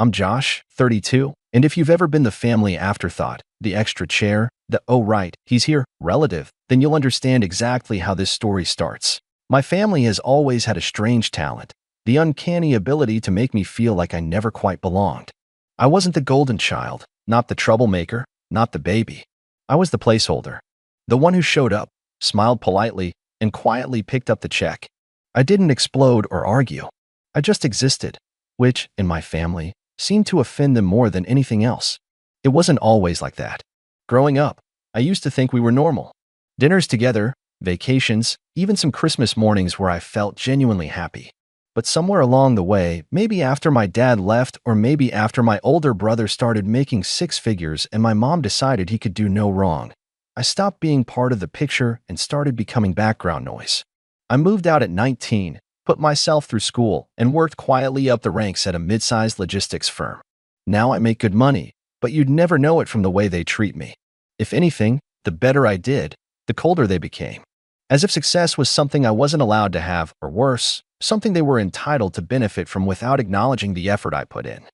I'm Josh, 32, and if you've ever been the family afterthought, the extra chair, the "oh right, he's here" relative, then you'll understand exactly how this story starts. My family has always had a strange talent, the uncanny ability to make me feel like I never quite belonged. I wasn't the golden child, not the troublemaker, not the baby. I was the placeholder. The one who showed up, smiled politely, and quietly picked up the check. I didn't explode or argue. I just existed, which, in my family, seemed to offend them more than anything else. It wasn't always like that. Growing up, I used to think we were normal. Dinners together, vacations, even some Christmas mornings where I felt genuinely happy. But somewhere along the way, maybe after my dad left or maybe after my older brother started making six figures and my mom decided he could do no wrong, I stopped being part of the picture and started becoming background noise. I moved out at 19, put myself through school, and worked quietly up the ranks at a mid-sized logistics firm. Now I make good money, but you'd never know it from the way they treat me. If anything, the better I did, the colder they became. As if success was something I wasn't allowed to have, or worse, something they were entitled to benefit from without acknowledging the effort I put in.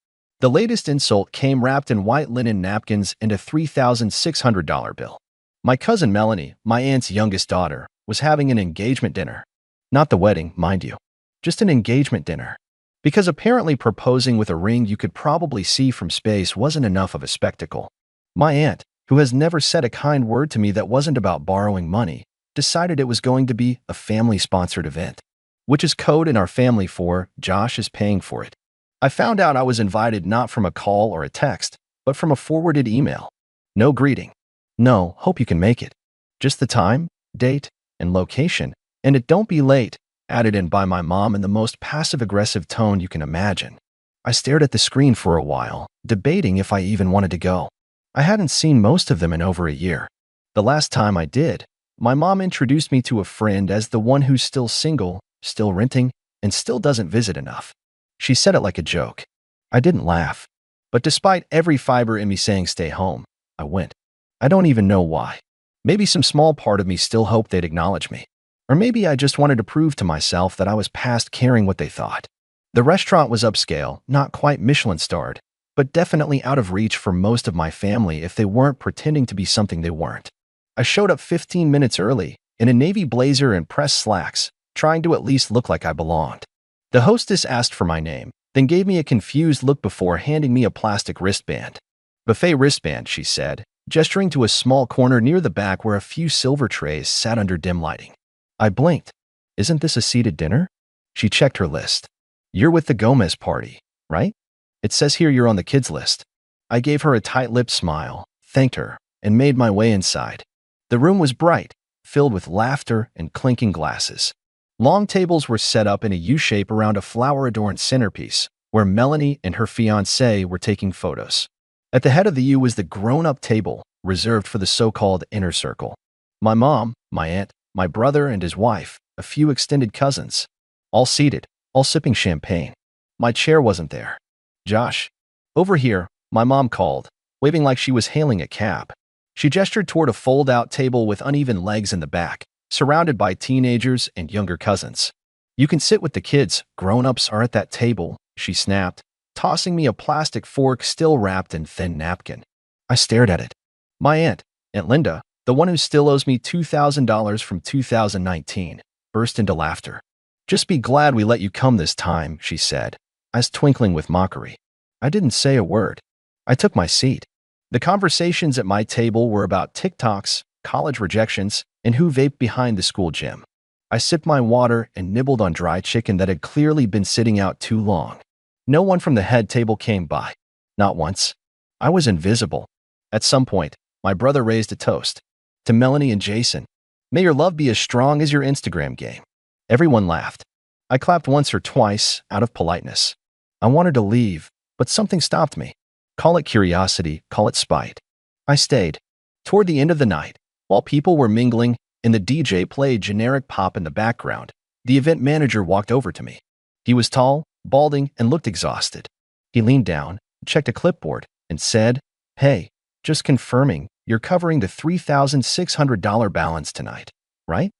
The latest insult came wrapped in white linen napkins and a $3,600 bill. My cousin Melanie, my aunt's youngest daughter, was having an engagement dinner. Not the wedding, mind you. Just an engagement dinner. Because apparently proposing with a ring you could probably see from space wasn't enough of a spectacle. My aunt, who has never said a kind word to me that wasn't about borrowing money, decided it was going to be a family-sponsored event, which is code in our family for Josh is paying for it. I found out I was invited not from a call or a text, but from a forwarded email. No greeting. No, hope you can make it. Just the time, date, and location, and it don't be late, added in by my mom in the most passive-aggressive tone you can imagine. I stared at the screen for a while, debating if I even wanted to go. I hadn't seen most of them in over a year. The last time I did, my mom introduced me to a friend as the one who's still single, still renting, and still doesn't visit enough. She said it like a joke. I didn't laugh. But despite every fiber in me saying stay home, I went. I don't even know why. Maybe some small part of me still hoped they'd acknowledge me. Or maybe I just wanted to prove to myself that I was past caring what they thought. The restaurant was upscale, not quite Michelin-starred, but definitely out of reach for most of my family if they weren't pretending to be something they weren't. I showed up 15 minutes early, in a navy blazer and pressed slacks, trying to at least look like I belonged. The hostess asked for my name, then gave me a confused look before handing me a plastic wristband. "Buffet wristband," she said, gesturing to a small corner near the back where a few silver trays sat under dim lighting. I blinked. "Isn't this a seated dinner?" She checked her list. "You're with the Gomez party, right? It says here you're on the kids list." I gave her a tight-lipped smile, thanked her, and made my way inside. The room was bright, filled with laughter and clinking glasses. Long tables were set up in a U-shape around a flower-adorned centerpiece, where Melanie and her fiancé were taking photos. At the head of the U was the grown-up table, reserved for the so-called inner circle. My mom, my aunt, my brother and his wife, a few extended cousins. All seated, all sipping champagne. My chair wasn't there. "Josh, over here," my mom called, waving like she was hailing a cab. She gestured toward a fold-out table with uneven legs in the back, surrounded by teenagers and younger cousins. "You can sit with the kids, grown-ups are at that table," she snapped, tossing me a plastic fork still wrapped in thin napkin. I stared at it. My aunt, Aunt Linda, the one who still owes me $2,000 from 2019, burst into laughter. "Just be glad we let you come this time," she said, eyes twinkling with mockery. I didn't say a word. I took my seat. The conversations at my table were about TikToks, college rejections, and who vaped behind the school gym. I sipped my water and nibbled on dry chicken that had clearly been sitting out too long. No one from the head table came by. Not once. I was invisible. At some point, my brother raised a toast. To Melanie and Jason. "May your love be as strong as your Instagram game." Everyone laughed. I clapped once or twice, out of politeness. I wanted to leave, but something stopped me. Call it curiosity, call it spite. I stayed. Toward the end of the night, while people were mingling and the DJ played generic pop in the background, the event manager walked over to me. He was tall, balding, and looked exhausted. He leaned down, checked a clipboard, and said, "Hey, just confirming, you're covering the $3,600 balance tonight, right?"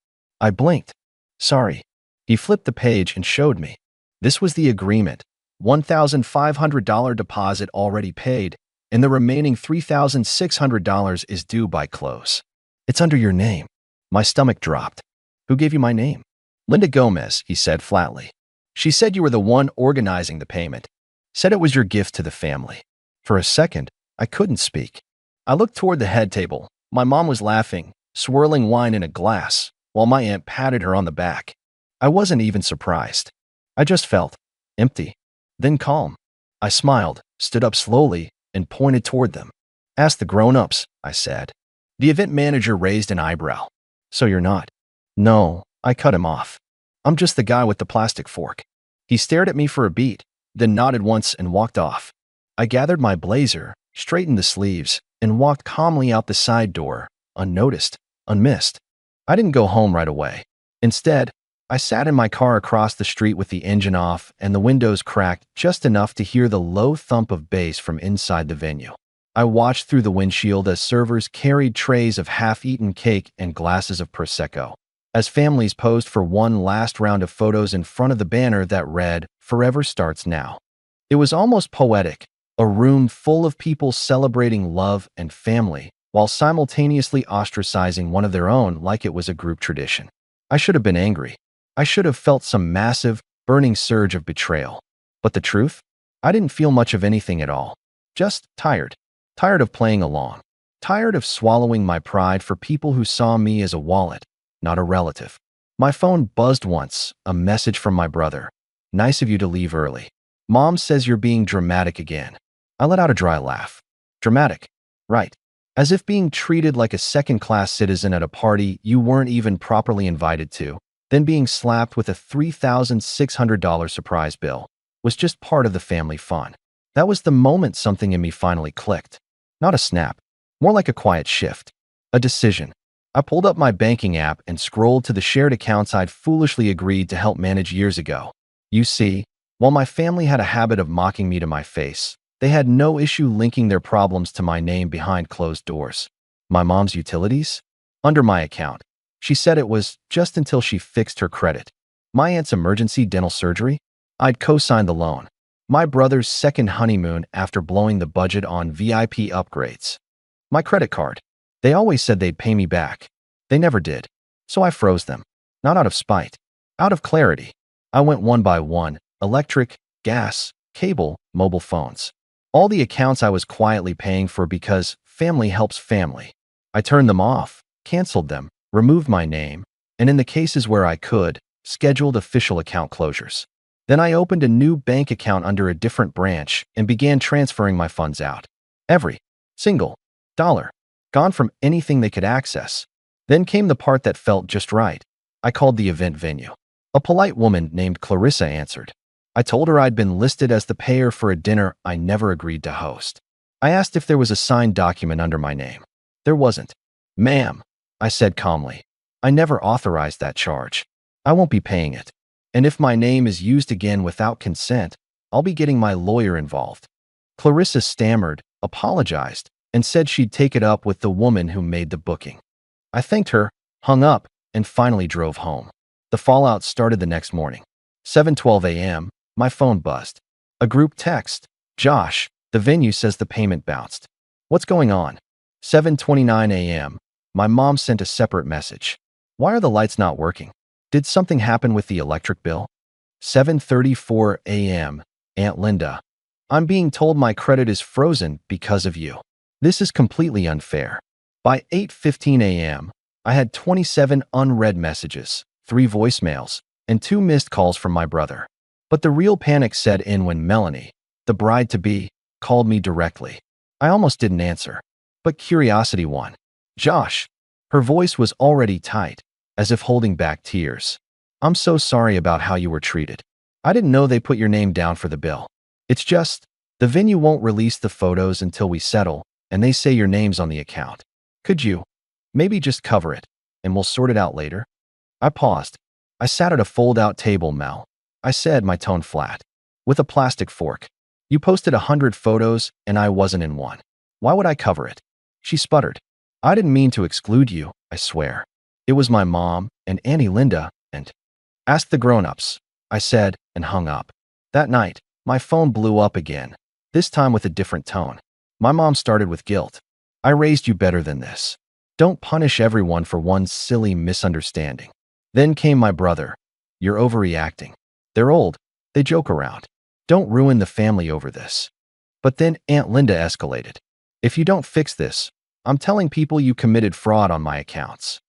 I blinked. "Sorry." He flipped the page and showed me. This was the agreement, $1,500 deposit already paid, and the remaining $3,600 is due by close. It's under your name. My stomach dropped. Who gave you my name? Linda Gomez, he said flatly. She said you were the one organizing the payment. Said it was your gift to the family. For a second, I couldn't speak. I looked toward the head table. My mom was laughing, swirling wine in a glass, while my aunt patted her on the back. I wasn't even surprised. I just felt empty, then calm. I smiled, stood up slowly, and pointed toward them. Ask the grown-ups, I said. The event manager raised an eyebrow. So you're not? No, I cut him off. I'm just the guy with the plastic fork. He stared at me for a beat, then nodded once and walked off. I gathered my blazer, straightened the sleeves, and walked calmly out the side door, unnoticed, unmissed. I didn't go home right away. Instead, I sat in my car across the street with the engine off and the windows cracked just enough to hear the low thump of bass from inside the venue. I watched through the windshield as servers carried trays of half-eaten cake and glasses of Prosecco, as families posed for one last round of photos in front of the banner that read, "Forever Starts Now." It was almost poetic, a room full of people celebrating love and family, while simultaneously ostracizing one of their own like it was a group tradition. I should have been angry. I should have felt some massive, burning surge of betrayal. But the truth? I didn't feel much of anything at all. Just tired. Tired of playing along. Tired of swallowing my pride for people who saw me as a wallet, not a relative. My phone buzzed once, a message from my brother. Nice of you to leave early. Mom says you're being dramatic again. I let out a dry laugh. Dramatic. Right. As if being treated like a second-class citizen at a party you weren't even properly invited to, then being slapped with a $3,600 surprise bill, was just part of the family fun. That was the moment something in me finally clicked. Not a snap. More like a quiet shift. A decision. I pulled up my banking app and scrolled to the shared accounts I'd foolishly agreed to help manage years ago. You see, while my family had a habit of mocking me to my face, they had no issue linking their problems to my name behind closed doors. My mom's utilities? Under my account. She said it was just until she fixed her credit. My aunt's emergency dental surgery? I'd co-signed the loan. My brother's second honeymoon after blowing the budget on VIP upgrades. My credit card. They always said they'd pay me back. They never did. So I froze them. Not out of spite. Out of clarity. I went one by one. Electric, gas, cable, mobile phones. All the accounts I was quietly paying for because family helps family. I turned them off, canceled them, removed my name, and in the cases where I could, scheduled official account closures. Then I opened a new bank account under a different branch and began transferring my funds out. Every single dollar. Gone from anything they could access. Then came the part that felt just right. I called the event venue. A polite woman named Clarissa answered. I told her I'd been listed as the payer for a dinner I never agreed to host. I asked if there was a signed document under my name. There wasn't. Ma'am, I said calmly, I never authorized that charge. I won't be paying it. And if my name is used again without consent, I'll be getting my lawyer involved. Clarissa stammered, apologized, and said she'd take it up with the woman who made the booking. I thanked her, hung up, and finally drove home. The fallout started the next morning. 7:12 a.m., my phone buzzed. A group text. Josh, the venue says the payment bounced. What's going on? 7:29 a.m., my mom sent a separate message. Why are the lights not working? Did something happen with the electric bill? 7:34 a.m., Aunt Linda. I'm being told my credit is frozen because of you. This is completely unfair. By 8:15 a.m., I had 27 unread messages, 3 voicemails, and 2 missed calls from my brother. But the real panic set in when Melanie, the bride-to-be, called me directly. I almost didn't answer, but curiosity won. Josh. Her voice was already tight, as if holding back tears. I'm so sorry about how you were treated. I didn't know they put your name down for the bill. It's just, the venue won't release the photos until we settle, and they say your name's on the account. Could you? Maybe just cover it, and we'll sort it out later. I paused. I sat at a fold-out table, Mel. I said, my tone flat. With a plastic fork. You posted 100 photos, and I wasn't in one. Why would I cover it? She sputtered. I didn't mean to exclude you, I swear. It was my mom, and Auntie Linda, and... Ask the grown-ups, I said, and hung up. That night, My phone blew up again, this time with a different tone. My mom started with guilt. I raised you better than this. Don't punish everyone for one silly misunderstanding. Then came my brother. You're overreacting. They're old. They joke around. Don't ruin the family over this. But then Aunt Linda escalated. If you don't fix this, I'm telling people you committed fraud on my accounts.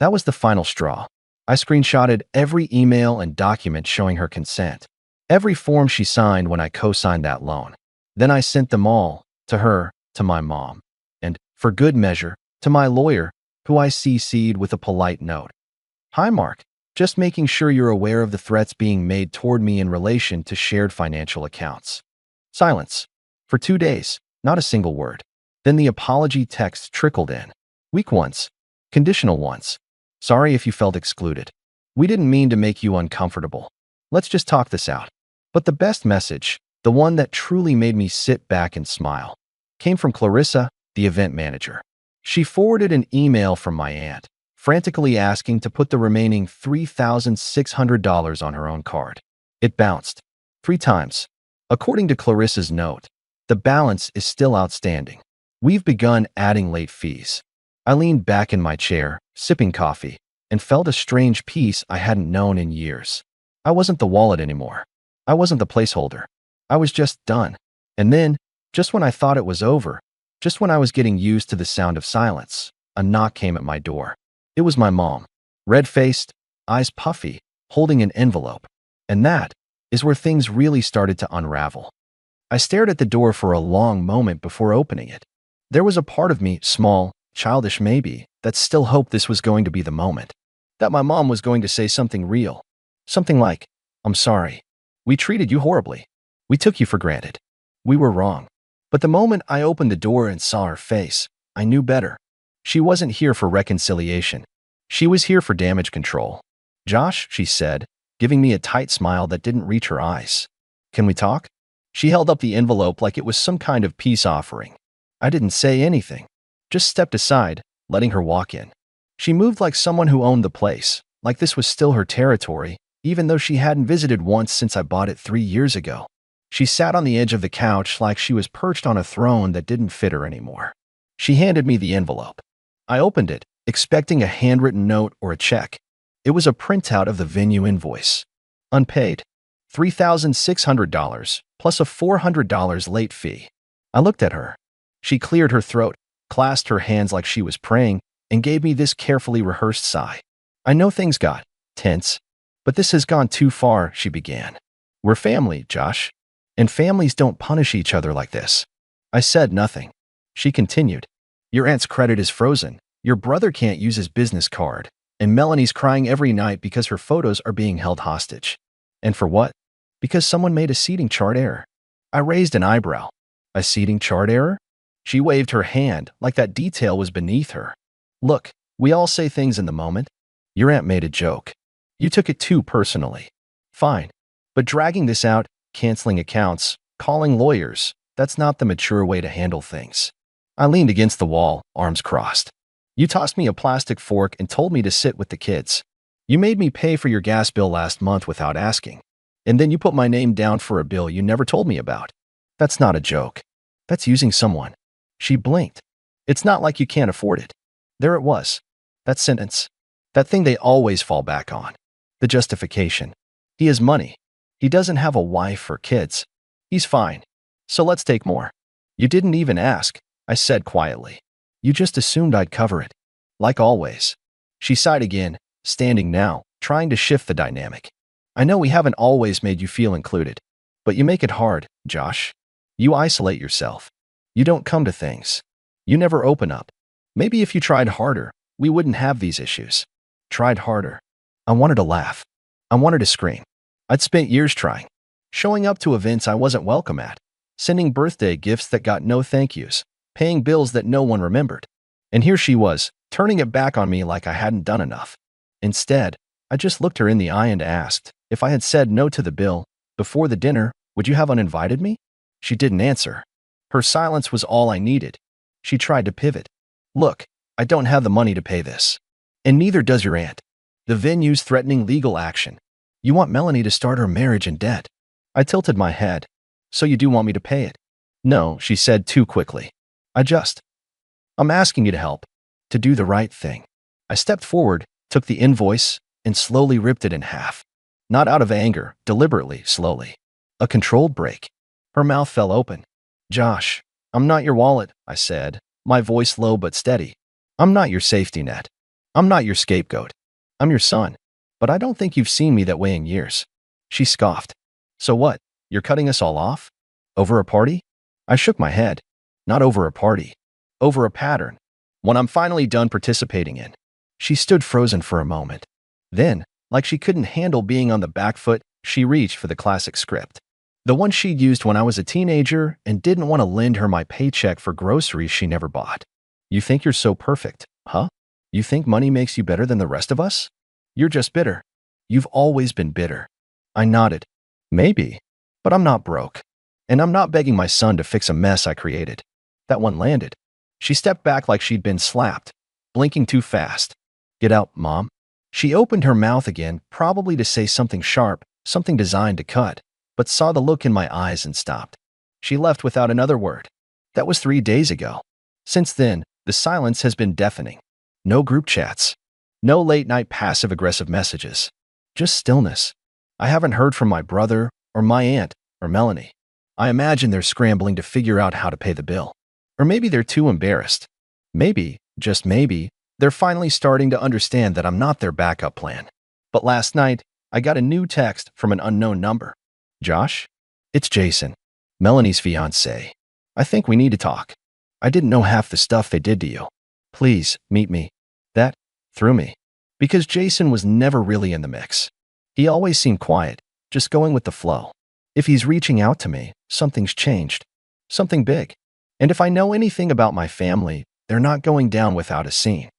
That was the final straw. I screenshotted every email and document showing her consent, every form she signed when I co-signed that loan. Then I sent them all, to her, to my mom, and, for good measure, to my lawyer, who I CC'd with a polite note. Hi, Mark. Just making sure you're aware of the threats being made toward me in relation to shared financial accounts. Silence. For 2 days, not a single word. Then the apology text trickled in. Weak ones. Conditional ones. Sorry if you felt excluded. We didn't mean to make you uncomfortable. Let's just talk this out. But the best message, the one that truly made me sit back and smile, came from Clarissa, the event manager. She forwarded an email from my aunt, frantically asking to put the remaining $3,600 on her own card. It bounced 3 times. According to Clarissa's note, the balance is still outstanding. We've begun adding late fees. I leaned back in my chair, sipping coffee, and felt a strange peace I hadn't known in years. I wasn't the wallet anymore. I wasn't the placeholder. I was just done. And then, just when I thought it was over, just when I was getting used to the sound of silence, a knock came at my door. It was my mom, red-faced, eyes puffy, holding an envelope. And that is where things really started to unravel. I stared at the door for a long moment before opening it. There was a part of me, small, childish maybe, that still hoped this was going to be the moment. That my mom was going to say something real. Something like, I'm sorry. We treated you horribly. We took you for granted. We were wrong. But the moment I opened the door and saw her face, I knew better. She wasn't here for reconciliation. She was here for damage control. Josh, she said, giving me a tight smile that didn't reach her eyes. Can we talk? She held up the envelope like it was some kind of peace offering. I didn't say anything, just stepped aside, letting her walk in. She moved like someone who owned the place, like this was still her territory, even though she hadn't visited once since I bought it 3 years ago. She sat on the edge of the couch like she was perched on a throne that didn't fit her anymore. She handed me the envelope. I opened it, expecting a handwritten note or a check. It was a printout of the venue invoice. Unpaid. $3,600 plus a $400 late fee. I looked at her. She cleared her throat, clasped her hands like she was praying, and gave me this carefully rehearsed sigh. I know things got tense, but this has gone too far, she began. We're family, Josh, and families don't punish each other like this. I said nothing. She continued. Your aunt's credit is frozen. Your brother can't use his business card, and Melanie's crying every night because her photos are being held hostage. And for what? Because someone made a seating chart error. I raised an eyebrow. A seating chart error? She waved her hand like that detail was beneath her. Look, we all say things in the moment. Your aunt made a joke. You took it too personally. Fine. But dragging this out, canceling accounts, calling lawyers, that's not the mature way to handle things. I leaned against the wall, arms crossed. You tossed me a plastic fork and told me to sit with the kids. You made me pay for your gas bill last month without asking. And then you put my name down for a bill you never told me about. That's not a joke. That's using someone. She blinked. It's not like you can't afford it. There it was. That sentence. That thing they always fall back on. The justification. He has money. He doesn't have a wife or kids. He's fine. So let's take more. You didn't even ask, I said quietly. You just assumed I'd cover it. Like always. She sighed again, standing now, trying to shift the dynamic. I know we haven't always made you feel included, but you make it hard, Josh. You isolate yourself. You don't come to things. You never open up. Maybe if you tried harder, we wouldn't have these issues. Tried harder. I wanted to laugh. I wanted to scream. I'd spent years trying. Showing up to events I wasn't welcome at. Sending birthday gifts that got no thank yous. Paying bills that no one remembered. And here she was, turning it back on me like I hadn't done enough. Instead, I just looked her in the eye and asked, if I had said no to the bill, before the dinner, would you have uninvited me? She didn't answer. Her silence was all I needed. She tried to pivot. Look, I don't have the money to pay this. And neither does your aunt. The venue's threatening legal action. You want Melanie to start her marriage in debt. I tilted my head. So you do want me to pay it? No, she said too quickly. I'm asking you to help, to do the right thing. I stepped forward, took the invoice, and slowly ripped it in half. Not out of anger, deliberately, slowly. A controlled break. Her mouth fell open. Josh, I'm not your wallet, I said, my voice low but steady. I'm not your safety net. I'm not your scapegoat. I'm your son. But I don't think you've seen me that way in years. She scoffed. So what? You're cutting us all off? Over a party? I shook my head. Not over a party. Over a pattern. One I'm finally done participating in. She stood frozen for a moment. Then, like she couldn't handle being on the back foot, she reached for the classic script. The one she'd used when I was a teenager and didn't want to lend her my paycheck for groceries she never bought. You think you're so perfect, huh? You think money makes you better than the rest of us? You're just bitter. You've always been bitter. I nodded. Maybe, but I'm not broke. And I'm not begging my son to fix a mess I created. That one landed. She stepped back like she'd been slapped, blinking too fast. Get out, Mom. She opened her mouth again, probably to say something sharp, something designed to cut, but saw the look in my eyes and stopped. She left without another word. That was 3 days ago. Since then, the silence has been deafening. No group chats. No late-night passive-aggressive messages. Just stillness. I haven't heard from my brother, or my aunt, or Melanie. I imagine they're scrambling to figure out how to pay the bill. Or maybe they're too embarrassed. Maybe, just maybe, they're finally starting to understand that I'm not their backup plan. But last night, I got a new text from an unknown number. Josh? It's Jason, Melanie's fiancé. I think we need to talk. I didn't know half the stuff they did to you. Please, meet me. That threw me. Because Jason was never really in the mix. He always seemed quiet, just going with the flow. If he's reaching out to me, something's changed. Something big. And if I know anything about my family, they're not going down without a scene.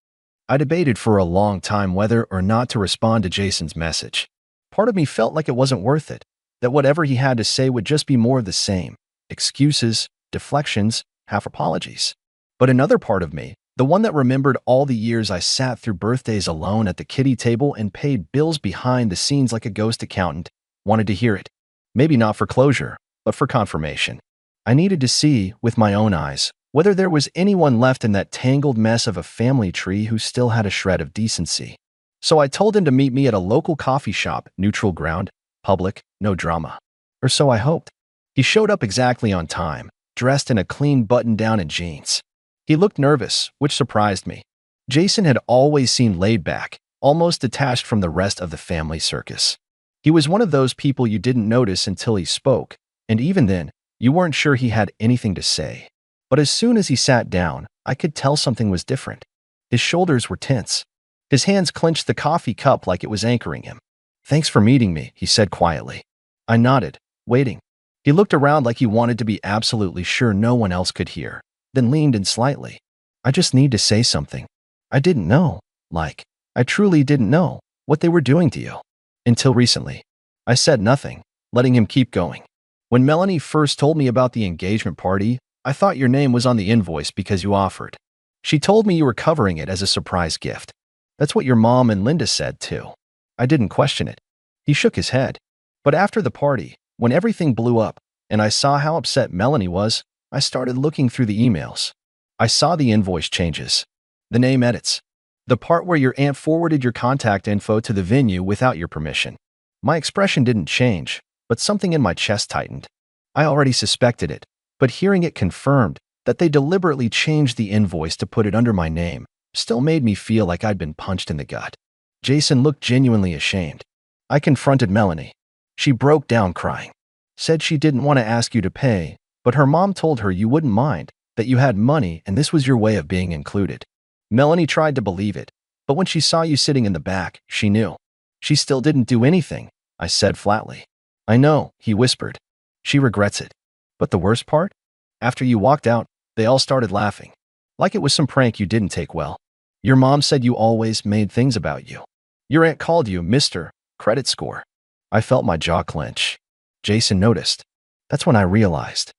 I debated for a long time whether or not to respond to Jason's message. Part of me felt like it wasn't worth it, that whatever he had to say would just be more of the same. Excuses, deflections, half apologies. But another part of me, the one that remembered all the years I sat through birthdays alone at the kiddie table and paid bills behind the scenes like a ghost accountant, wanted to hear it. Maybe not for closure, but for confirmation. I needed to see, with my own eyes, whether there was anyone left in that tangled mess of a family tree who still had a shred of decency. So I told him to meet me at a local coffee shop, neutral ground, public, no drama. Or so I hoped. He showed up exactly on time, dressed in a clean button-down and jeans. He looked nervous, which surprised me. Jason had always seemed laid back, almost detached from the rest of the family circus. He was one of those people you didn't notice until he spoke, and even then, you weren't sure he had anything to say. But as soon as he sat down, I could tell something was different. His shoulders were tense. His hands clenched the coffee cup like it was anchoring him. Thanks for meeting me, he said quietly. I nodded, waiting. He looked around like he wanted to be absolutely sure no one else could hear, then leaned in slightly. I just need to say something. I didn't know, I truly didn't know what they were doing to you. Until recently. I said nothing, letting him keep going. When Melanie first told me about the engagement party, I thought your name was on the invoice because you offered. She told me you were covering it as a surprise gift. That's what your mom and Linda said, too. I didn't question it. He shook his head. But after the party, when everything blew up, and I saw how upset Melanie was, I started looking through the emails. I saw the invoice changes. The name edits. The part where your aunt forwarded your contact info to the venue without your permission. My expression didn't change, but something in my chest tightened. I already suspected it, but hearing it confirmed that they deliberately changed the invoice to put it under my name still made me feel like I'd been punched in the gut. Jason looked genuinely ashamed. I confronted Melanie. She broke down crying. Said she didn't want to ask you to pay, but her mom told her you wouldn't mind, that you had money and this was your way of being included. Melanie tried to believe it, but when she saw you sitting in the back, she knew. She still didn't do anything, I said flatly. I know, he whispered. She regrets it. But the worst part? After you walked out, they all started laughing. Like it was some prank you didn't take well. Your mom said you always made things about you. Your aunt called you Mr. Credit Score. I felt my jaw clench. Jason noticed. That's when I realized.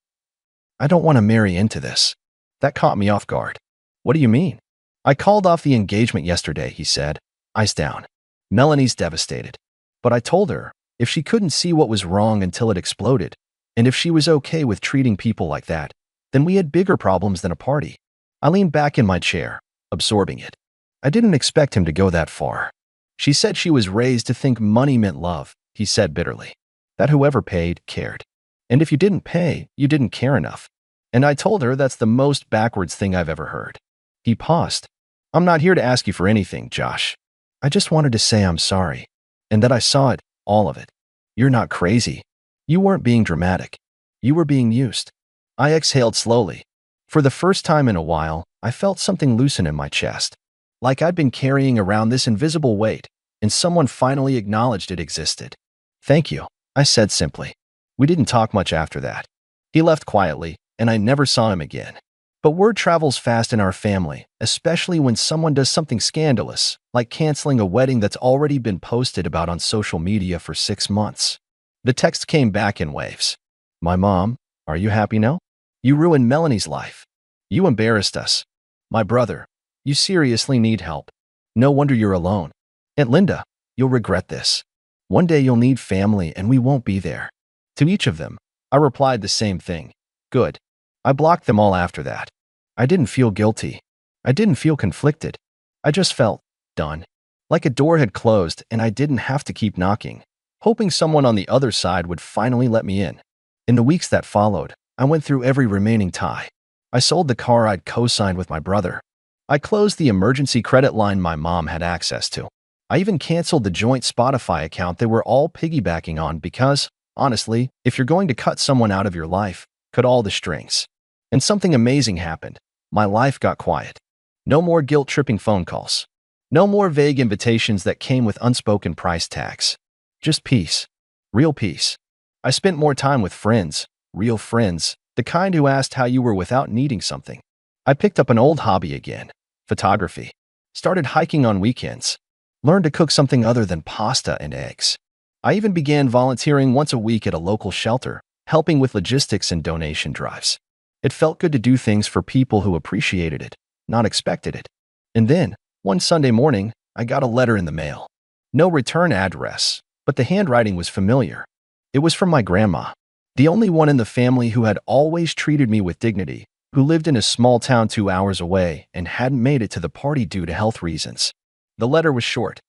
I don't want to marry into this. That caught me off guard. What do you mean? I called off the engagement yesterday, he said, eyes down. Melanie's devastated. But I told her, if she couldn't see what was wrong until it exploded, And if she was okay with treating people like that, then we had bigger problems than a party. I leaned back in my chair, absorbing it. I didn't expect him to go that far. She said she was raised to think money meant love, he said bitterly. That whoever paid cared. And if you didn't pay, you didn't care enough. And I told her that's the most backwards thing I've ever heard. He paused. I'm not here to ask you for anything, Josh. I just wanted to say I'm sorry. And that I saw it, all of it. You're not crazy. You weren't being dramatic. You were being used. I exhaled slowly. For the first time in a while, I felt something loosen in my chest. Like I'd been carrying around this invisible weight, and someone finally acknowledged it existed. Thank you, I said simply. We didn't talk much after that. He left quietly, and I never saw him again. But word travels fast in our family, especially when someone does something scandalous, like canceling a wedding that's already been posted about on social media for 6 months. The text came back in waves. My mom, are you happy now? You ruined Melanie's life. You embarrassed us. My brother, you seriously need help. No wonder you're alone. Aunt Linda, you'll regret this. One day you'll need family and we won't be there. To each of them, I replied the same thing. Good. I blocked them all after that. I didn't feel guilty. I didn't feel conflicted. I just felt done. Like a door had closed and I didn't have to keep knocking, hoping someone on the other side would finally let me in. In the weeks that followed, I went through every remaining tie. I sold the car I'd co-signed with my brother. I closed the emergency credit line my mom had access to. I even canceled the joint Spotify account they were all piggybacking on because, honestly, if you're going to cut someone out of your life, cut all the strings. And something amazing happened. My life got quiet. No more guilt-tripping phone calls. No more vague invitations that came with unspoken price tags. Just peace. Real peace. I spent more time with friends, real friends, the kind who asked how you were without needing something. I picked up an old hobby again, photography. Started hiking on weekends. Learned to cook something other than pasta and eggs. I even began volunteering once a week at a local shelter, helping with logistics and donation drives. It felt good to do things for people who appreciated it, not expected it. And then, one Sunday morning, I got a letter in the mail. No return address, but the handwriting was familiar. It was from my grandma, the only one in the family who had always treated me with dignity, who lived in a small town 2 hours away and hadn't made it to the party due to health reasons. The letter was short.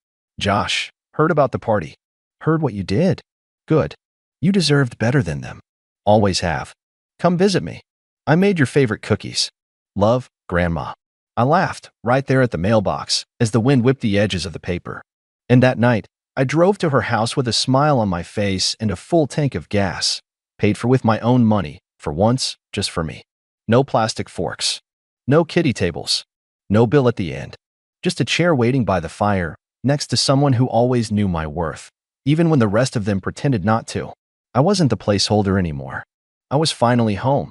Josh, heard about the party. Heard what you did. Good. You deserved better than them. Always have. Come visit me. I made your favorite cookies. Love, Grandma. I laughed right there at the mailbox as the wind whipped the edges of the paper. And that night, I drove to her house with a smile on my face and a full tank of gas, paid for with my own money, for once, just for me. No plastic forks. No kiddie tables. No bill at the end. Just a chair waiting by the fire, next to someone who always knew my worth, even when the rest of them pretended not to. I wasn't the placeholder anymore. I was finally home.